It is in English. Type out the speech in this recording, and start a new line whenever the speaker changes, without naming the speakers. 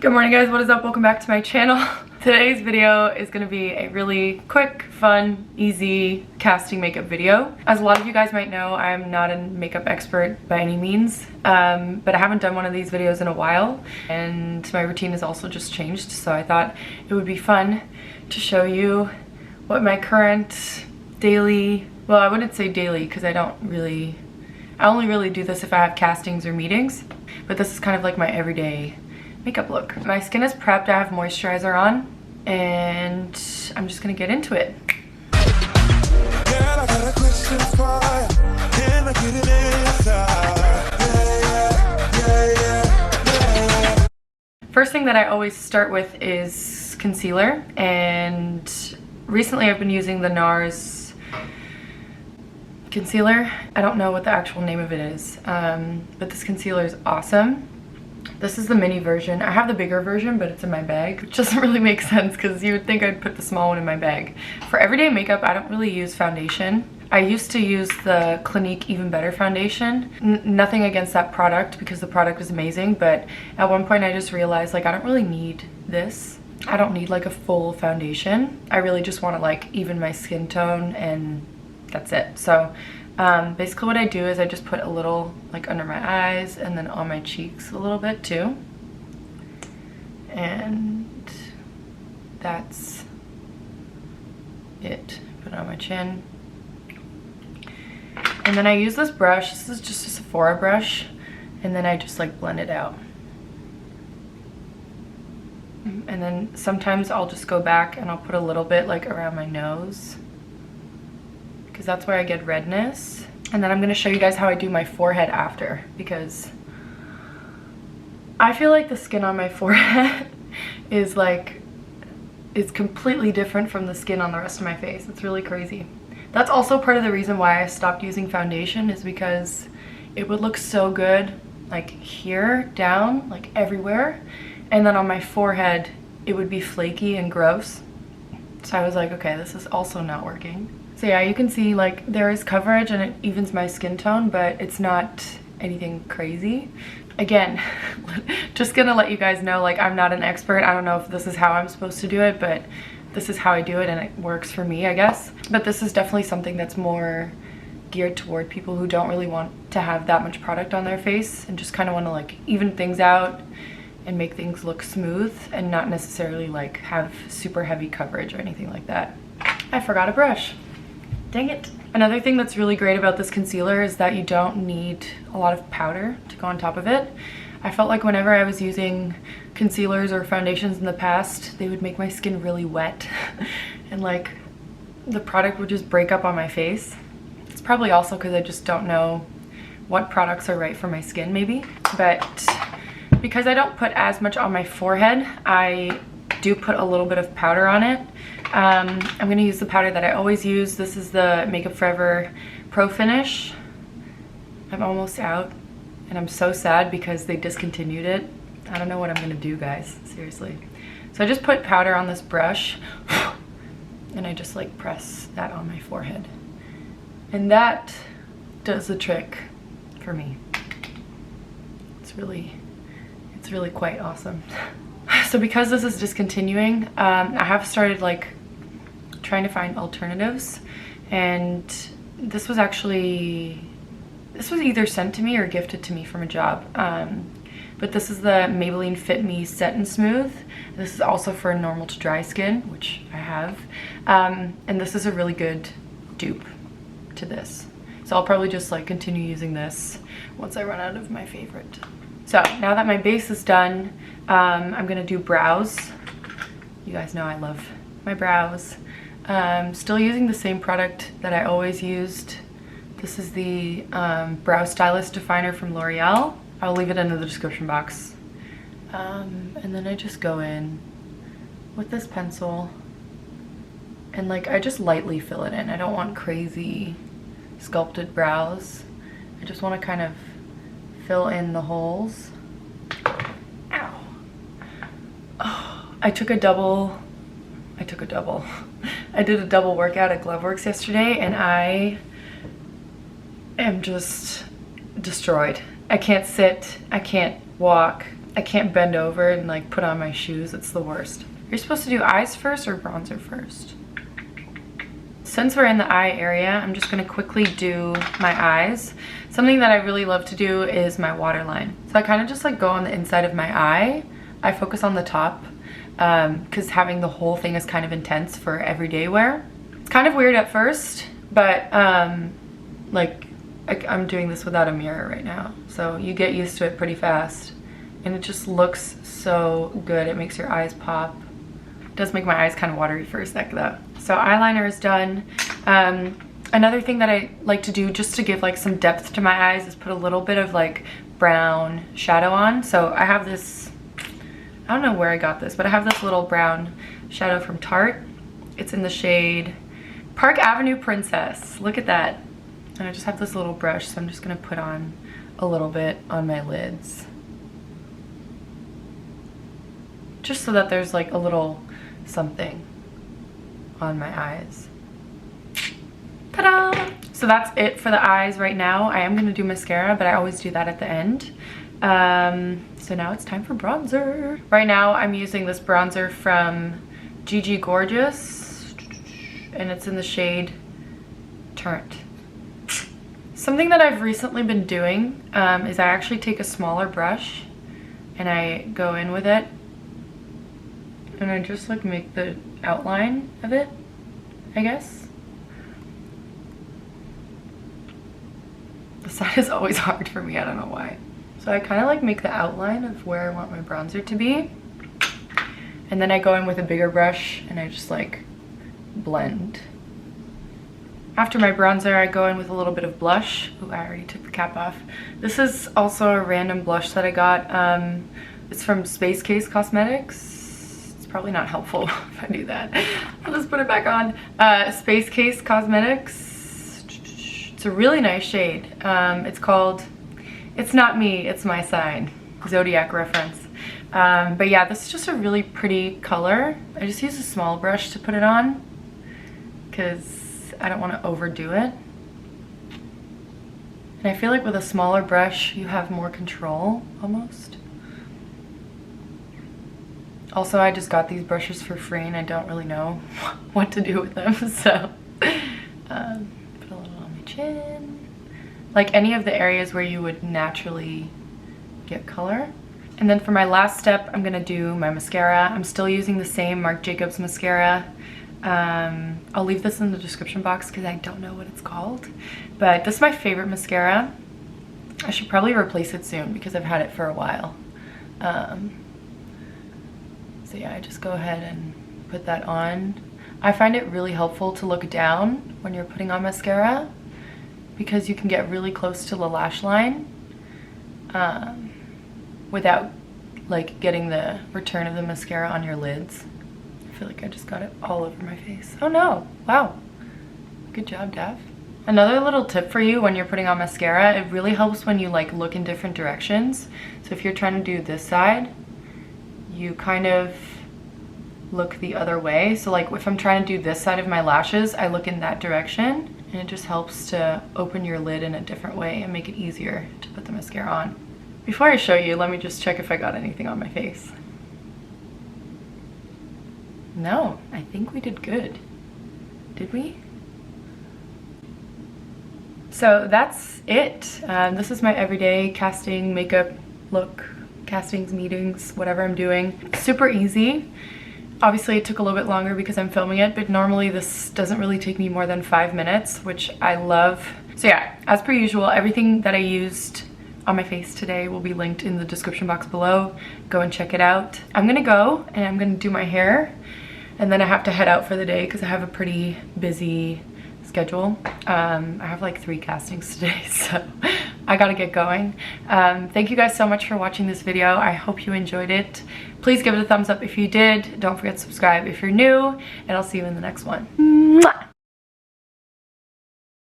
Good morning guys, what is up? Welcome back to my channel. Today's video is going to be a really quick, fun, easy casting makeup video. As a lot of you guys might know, I'm not a makeup expert by any means, but I haven't done one of these videos in a while, and my routine has also just changed, so I thought it would be fun to show you what my current daily, well, I wouldn't say daily because I only really do this if I have castings or meetings, but this is kind of like my everyday makeup look. My skin is prepped, I have moisturizer on, and I'm just gonna get into it. First thing that I always start with is concealer, and recently I've been using the NARS concealer. I don't know what the actual name of it is, but this concealer is awesome. This is the mini version. I have the bigger version, but it's in my bag, which doesn't really make sense because you would think I'd put the small one in my bag. For everyday makeup, I don't really use foundation. I used to use the Clinique Even Better foundation. Nothing against that product because the product was amazing, but at one point I just realized like I don't really need this. I don't need like a full foundation. I really just want to like even my skin tone and that's it. So basically what I do is I just put a little like under my eyes and then on my cheeks a little bit too, and that's it. Put it on my chin, and then I use this brush. This is just a Sephora brush, and then I just like blend it out. And then sometimes I'll just go back and I'll put a little bit like around my nose, because that's where I get redness. And then I'm going to show you guys how I do my forehead after, because I feel like the skin on my forehead is completely different from the skin on the rest of my face. It's really crazy. That's also part of the reason why I stopped using foundation, is because it would look so good like here, down, like everywhere, and then on my forehead it would be flaky and gross. So I was like, okay, this is also not working. So yeah, you can see like there is coverage and it evens my skin tone, but it's not anything crazy. Again, just gonna let you guys know, like I'm not an expert. I don't know if this is how I'm supposed to do it, but this is how I do it and it works for me, I guess. But this is definitely something that's more geared toward people who don't really want to have that much product on their face and just kind of want to like even things out and make things look smooth and not necessarily like have super heavy coverage or anything like that. I forgot a brush. Dang it. Another thing that's really great about this concealer is that you don't need a lot of powder to go on top of it. I felt like whenever I was using concealers or foundations in the past, they would make my skin really wet and like the product would just break up on my face. It's probably also because I just don't know what products are right for my skin maybe. But because I don't put as much on my forehead, I do put a little bit of powder on it. I'm going to use the powder that I always use. This is the Makeup Forever Pro Finish. I'm almost out and I'm so sad because they discontinued it. I don't know what I'm going to do, guys, seriously. So I just put powder on this brush and I just like press that on my forehead. And that does the trick for me. It's really quite awesome. So because this is discontinuing, I have started like trying to find alternatives, and this was either sent to me or gifted to me from a job. But this is the Maybelline Fit Me Set and Smooth. This is also for normal to dry skin, which I have, and this is a really good dupe to this. So I'll probably just like continue using this once I run out of my favorite. So now that my base is done, I'm gonna do brows. You guys know I love my brows. Still using the same product that I always used. This is the Brow Stylist Definer from L'Oreal. I'll leave it in the description box. And then I just go in with this pencil and like I just lightly fill it in. I don't want crazy sculpted brows. I just want to kind of fill in the holes. Ow. Oh, I did a double workout at Gloveworks yesterday and I am just destroyed. I can't sit, I can't walk, I can't bend over and like put on my shoes. It's the worst. You're supposed to do eyes first or bronzer first? Since we're in the eye area, I'm just gonna quickly do my eyes. Something that I really love to do is my waterline. So I kind of just like go on the inside of my eye. I focus on the top because having the whole thing is kind of intense for everyday wear. It's kind of weird at first, but like I'm doing this without a mirror right now. So you get used to it pretty fast. And it just looks so good. It makes your eyes pop. It does make my eyes kind of watery for a sec though. So eyeliner is done. Another thing that I like to do just to give like some depth to my eyes is put a little bit of like brown shadow on. So I have this, I don't know where I got this, but I have this little brown shadow from Tarte. It's in the shade Park Avenue Princess. Look at that. And I just have this little brush, so I'm just gonna put on a little bit on my lids. Just so that there's like a little something on my eyes. Ta-da! So that's it for the eyes right now. I am gonna do mascara, but I always do that at the end. So now it's time for bronzer. Right now I'm using this bronzer from GG Gorgeous, and it's in the shade Turnt. Something that I've recently been doing is I actually take a smaller brush and I go in with it and I just like make the outline of it, I guess. The side is always hard for me, I don't know why. So I kind of like make the outline of where I want my bronzer to be. And then I go in with a bigger brush and I just like blend. After my bronzer, I go in with a little bit of blush. Ooh, I already took the cap off. This is also a random blush that I got. It's from Space Case Cosmetics. It's probably not helpful if I do that. I'll just put it back on. Space Case Cosmetics. It's a really nice shade. It's called It's Not Me, It's My Sign. Zodiac reference. But yeah, this is just a really pretty color. I just use a small brush to put it on because I don't want to overdo it. And I feel like with a smaller brush, you have more control, almost. Also, I just got these brushes for free and I don't really know what to do with them, so put a little on my chin. Like any of the areas where you would naturally get color. And then for my last step, I'm gonna do my mascara. I'm still using the same Marc Jacobs mascara. I'll leave this in the description box because I don't know what it's called, but this is my favorite mascara. I should probably replace it soon because I've had it for a while. So yeah, I just go ahead and put that on. I find it really helpful to look down when you're putting on mascara because you can get really close to the lash line without like getting the return of the mascara on your lids. I feel like I just got it all over my face. Oh no, wow. Good job, Dav. Another little tip for you when you're putting on mascara, it really helps when you like look in different directions. So if you're trying to do this side, you kind of look the other way. So like if I'm trying to do this side of my lashes, I look in that direction and it just helps to open your lid in a different way and make it easier to put the mascara on. Before I show you, let me just check if I got anything on my face. No, I think we did good. Did we? So that's it. This is my everyday casting makeup look, castings, meetings, whatever I'm doing. Super easy. Obviously it took a little bit longer because I'm filming it, but normally this doesn't really take me more than 5 minutes, which I love. So yeah, as per usual, everything that I used on my face today will be linked in the description box below. Go and check it out. I'm gonna go and I'm gonna do my hair, and then I have to head out for the day because I have a pretty busy schedule. I have like 3 castings today, so I gotta get going. Thank you guys so much for watching this video. I hope you enjoyed it. Please give it a thumbs up if you did. Don't forget to subscribe if you're new, and I'll see you in the next one. Mwah!